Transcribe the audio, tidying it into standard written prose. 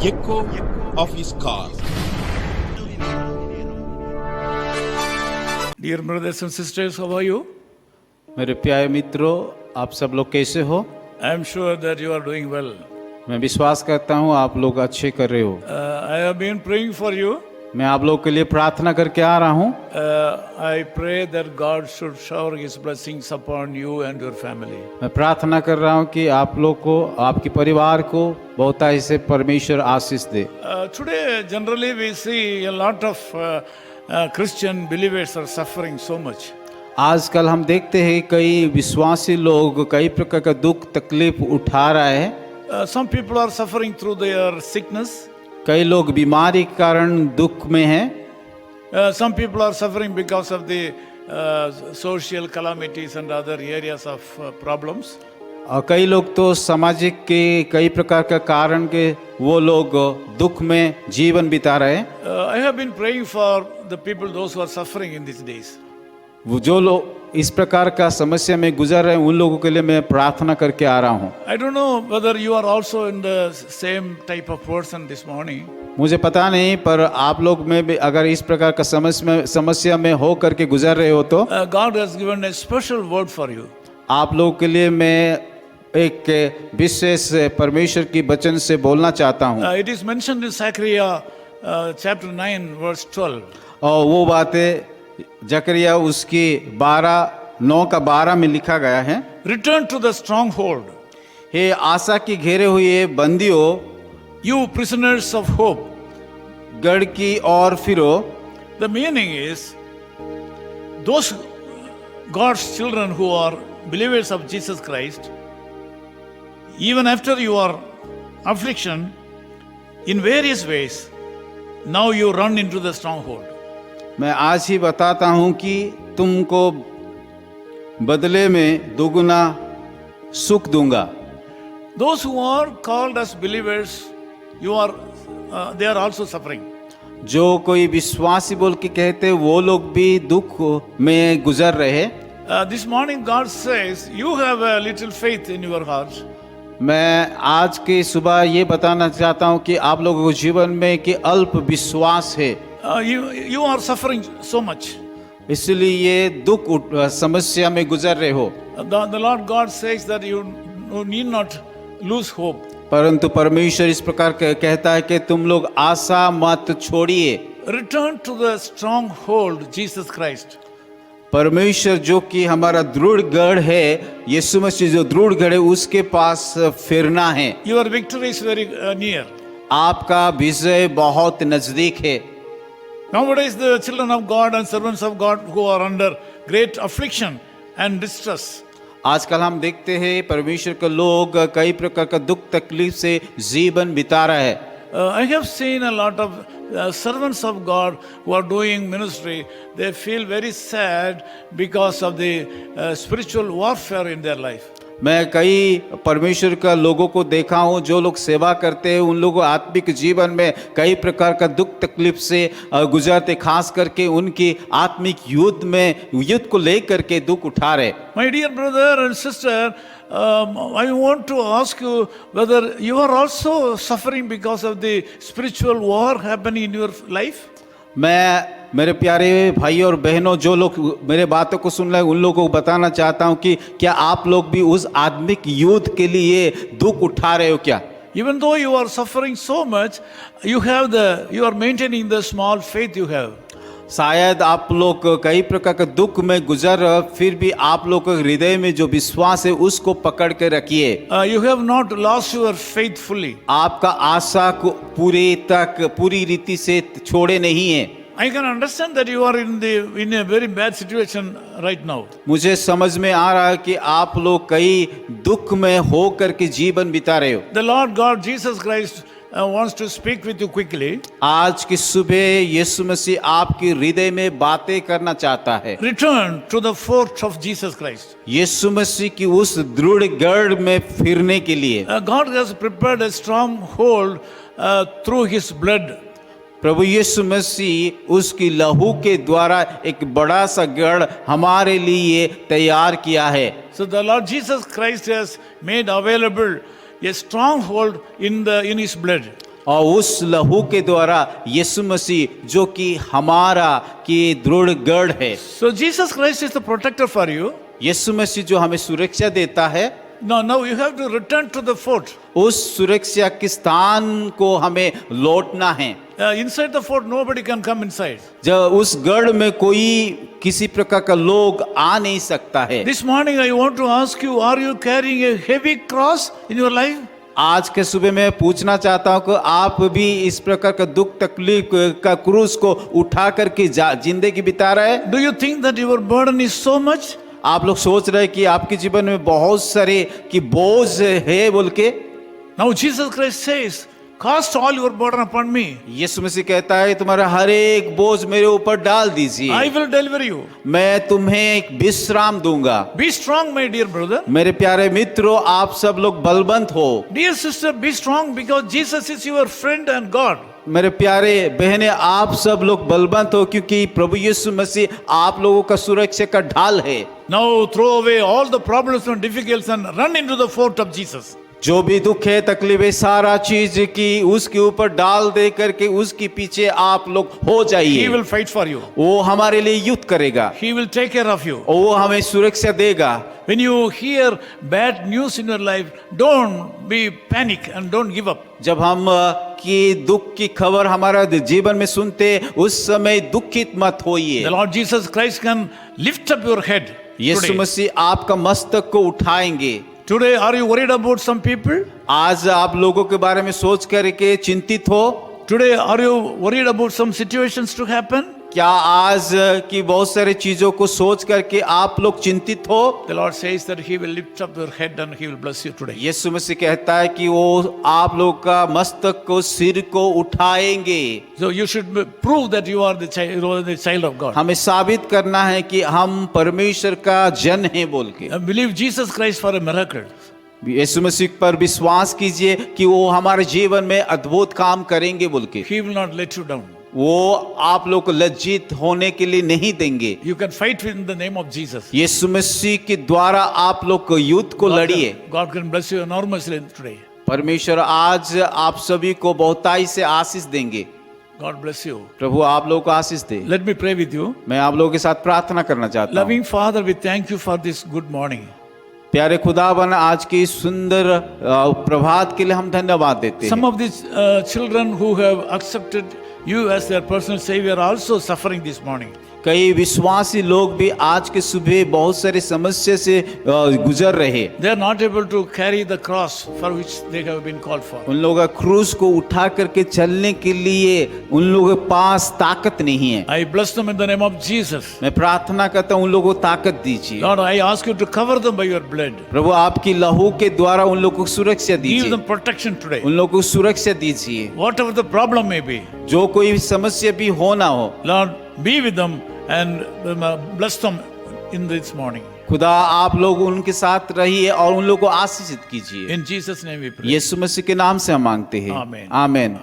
echo of his call. Dear brothers and sisters, how are you? मेरे प्यारे मित्रों, आप सब लोग कैसे हो? I am sure that you are doing well. मैं विश्वास करता हूँ आप लोग अच्छे कर रहे हो। I have been praying for you. मैं आप लोग के लिए प्रार्थना करके आ रहा हूँ। I pray that God should shower His blessings upon you and your family. मैं प्रार्थना कर रहा हूँ कि आप लोग को, आपके परिवार को बहुतायत से परमेश्वर आशीष दे। Today, generally we see a lot of Christian believers are suffering so much. आजकल हम देखते हैं कई विश्वासी लोग कई प्रकार का दुख तकलीफ उठा रहे हैं। Some people are suffering through their sickness. कई लोग बीमारी के कारण दुख में हैं। Some people are suffering because of the social calamities and other areas of problems. और कई लोग तो सामाजिक के कई प्रकार का कारण के वो लोग दुख में जीवन बिता रहे हैं। I have been praying for the people, those who are suffering in these days. वो जो लोग इस प्रकार का समस्या में गुजर रहे हैं उन लोगों के लिए मैं प्रार्थना करके आ रहा हूँ। I don't know whether you are also in the same type of person this morning. मुझे पता नहीं, पर आप लोग में भी अगर इस प्रकार का समस्या में हो करके गुजर रहे हो तो God has given a special word for you. आप लोगों के लिए मैं एक विशेष परमेश्वर की वचन से बोलना चाहता हूँ। It is mentioned in Zechariah chapter 9 verse 12. और वो बातें जकरिया उसकी 9:12 में लिखा गया है। Return to the stronghold, हे आशा की घेरे हुए बंदियों, you prisoners of hope. गढ़ की ओर फिरो। The meaning is, those God's children who are believers of Jesus Christ, even after your affliction, in various ways, now you run into the stronghold. मैं आज ही बताता हूं कि तुमको बदले में दुगुना सुख दूंगा। Those who are called as believers, they are also suffering. जो कोई विश्वासी बोल के कहते वो लोग भी दुख में गुजर रहे हैं। This morning God says, you have a little faith in your heart. मैं आज की सुबह ये बताना चाहता हूं कि आप लोगों को जीवन में कि अल्प विश्वास है। You are suffering so much. इसलिए ये दुख समस्या में गुजर रहे हो। The Lord God says that you need not lose hope. परंतु परमेश्वर इस प्रकार कहता है कि तुम लोग आशा मत छोड़िए। Return to the stronghold, Jesus Christ. परमेश्वर जो कि हमारा दृढ़ गढ़ है, यीशु मसीह जो दृढ़ गढ़ है उसके पास फिरना है। Your victory is very near. आपका विजय बहुत नजदीक है। Nowadays the children of God and servants of God who are under great affliction and distress. आजकल हम देखते हैं परमेश्वर के लोग कई प्रकार का दुख तकलीफ से जीवन बिता रहे हैं। I have seen a lot of servants of God who are doing ministry. They feel very sad because of the spiritual warfare in their life. मैं कई परमेश्वर का लोगों को देखा हूँ जो लोग सेवा करते हैं, उन लोगों आत्मिक जीवन में कई प्रकार का दुख तकलीफ से गुजरते, खास करके उनकी आत्मिक युद्ध को लेकर के दुख उठा रहे। My dear brother and sister, I want to ask you whether you are also suffering because of the spiritual war happening in your life. मैं मेरे प्यारे भाई और बहनों, जो लोग मेरे बातों को सुन रहे हैं उन लोगों को बताना चाहता हूं कि क्या आप लोग भी उस आत्मिक युद्ध के लिए दुख उठा रहे हो क्या? Even though you are suffering so much, you are maintaining the small faith you have. शायद आप लोग कई प्रकार के दुख में गुजर, फिर भी आप लोग के हृदय में जो विश्वास है उसको पकड़ के रखिए। You have not lost your faith fully. आपका आशा को पूरी रीति से छोड़े नहीं है। I can understand that you are in a very bad situation right now. मुझे समझ में आ रहा है कि आप लोग कई दुख में हो करके जीवन बिता रहे हो। The Lord God Jesus Christ wants to speak with you quickly. आज की सुबह यीशु मसीह आपके हृदय में बातें करना चाहता है। Return to the fort of Jesus Christ. यीशु मसीह की उस दृढ़ गढ़ में फिरने के लिए God has prepared a stronghold through His blood. प्रभु यीशु मसीह उसकी लहू के द्वारा एक बड़ा सा गढ़ हमारे लिए तैयार किया है। So the Lord Jesus Christ has made available a stronghold in His blood. और उस लहू के द्वारा यीशु मसीह जो कि हमारा की दृढ़ गढ़ है, So Jesus Christ is the protector for you. यीशु मसीह जो हमें सुरक्षा देता है, Now you have to return to the fort. उस सुरक्षा के स्थान को हमें लौटना है। Inside the fort, nobody can come inside. जब उस गढ़ में कोई किसी प्रकार का लोग आ नहीं सकता है। This morning I want to ask you, are you carrying a heavy cross in your life? आज के सुबह मैं पूछना चाहता हूं कि आप भी इस प्रकार का दुख तकलीफ का क्रूस को उठा करके जिंदगी बिता रहे हैं? Do you think that your burden is so much? आप लोग सोच रहे हैं कि आपके जीवन में बहुत सारे की बोझ है बोल के? Now Jesus Christ says, cast all your burden upon me. यीशु मसीह कहता है तुम्हारा हर एक बोझ मेरे ऊपर डाल दीजिए, I will deliver you. मैं तुम्हें एक विश्राम दूंगा। Be strong, my dear brother. मेरे प्यारे मित्रों, आप सब लोग बलवंत हो। Dear sister, be strong because Jesus is your friend and God. मेरे प्यारे बहनें, आप सब लोग बलवंत हो क्योंकि प्रभु यीशु मसीह आप लोगों का सुरक्षा का ढाल है। Now throw away all the problems and difficulties and run into the fort of Jesus. जो भी दुख है, तकलीफ है, सारा चीज की उसके ऊपर डाल दे करके उसके पीछे आप लोग हो He जाइए। will fight for you. वो हमारे लिए युद्ध करेगा He will take care of you. और वो हमें सुरक्षा देगा। When you hear bad news in your life, don't be panic and don't give up. जब हम की दुख की खबर हमारा जीवन में सुनते, उस समय दुखित मत होइए। The Lord Jesus Christ can lift up your head. Yeshu Today, मसीह आपका मस्तक को उठाएंगे। Today, are you worried about some people? आज आप लोगों के बारे में सोच करके चिंतित हो? Today, are you worried about some situations to happen? क्या आज की बहुत सारी चीजों को सोच करके आप लोग चिंतित हो? The Lord says that He will lift up your head and He will bless you today. यीशु मसीह कहता है कि वो आप लोग का मस्तक को, सिर को उठाएंगे। So you should prove that you are the child of God. हमें साबित करना है कि हम परमेश्वर का जन हैं बोल के। And believe Jesus Christ for a miracle. यीशु मसीह पर विश्वास कीजिए कि वो हमारे जीवन में अद्भुत काम करेंगे बोल के। He will not let you down. वो आप लोग को लज्जित होने के लिए नहीं देंगे। You can fight in the name of Jesus. यीशु मसीह के द्वारा आप लोग को युद्ध को लड़िए। God can bless you enormously today. परमेश्वर आज आप सभी को बहुताई से आशीष देंगे। God bless you. प्रभु आप लोगों को आशीष दे। Let me pray with you. मैं आप लोगों के साथ प्रार्थना करना चाहता हूँ। Loving Father, we thank you for this good morning. प्यारे खुदावन, आज की सुंदर प्रभात के लिए हम धन्यवाद देते Some हैं। of these children who have accepted you as their personal savior are also suffering this morning. कई विश्वासी लोग भी आज के सुबह बहुत सारे समस्या से गुजर रहे। They are not able to carry the cross for which they have been called for. उन लोगों का क्रूस को उठा करके चलने के लिए उन लोगों के पास ताकत नहीं है। I bless them in the name of Jesus. मैं प्रार्थना करता हूँ उन लोगों को ताकत दीजिए। Lord, I ask you to cover them by your blood. प्रभु आपकी लहू के द्वारा उन लोगों को सुरक्षा Give दीजिए। them protection today. उन लोगों को सुरक्षा दीजिए। Whatever the problem may be, जो कोई समस्या भी हो ना हो, Lord, be with them and bless them in this morning. खुदा आप लोग उनके साथ रहिए और उन लोगों को आशीषित कीजिए। In Jesus' name we pray. यीशु मसीह के नाम से हम मांगते हैं। Amen. आमीन।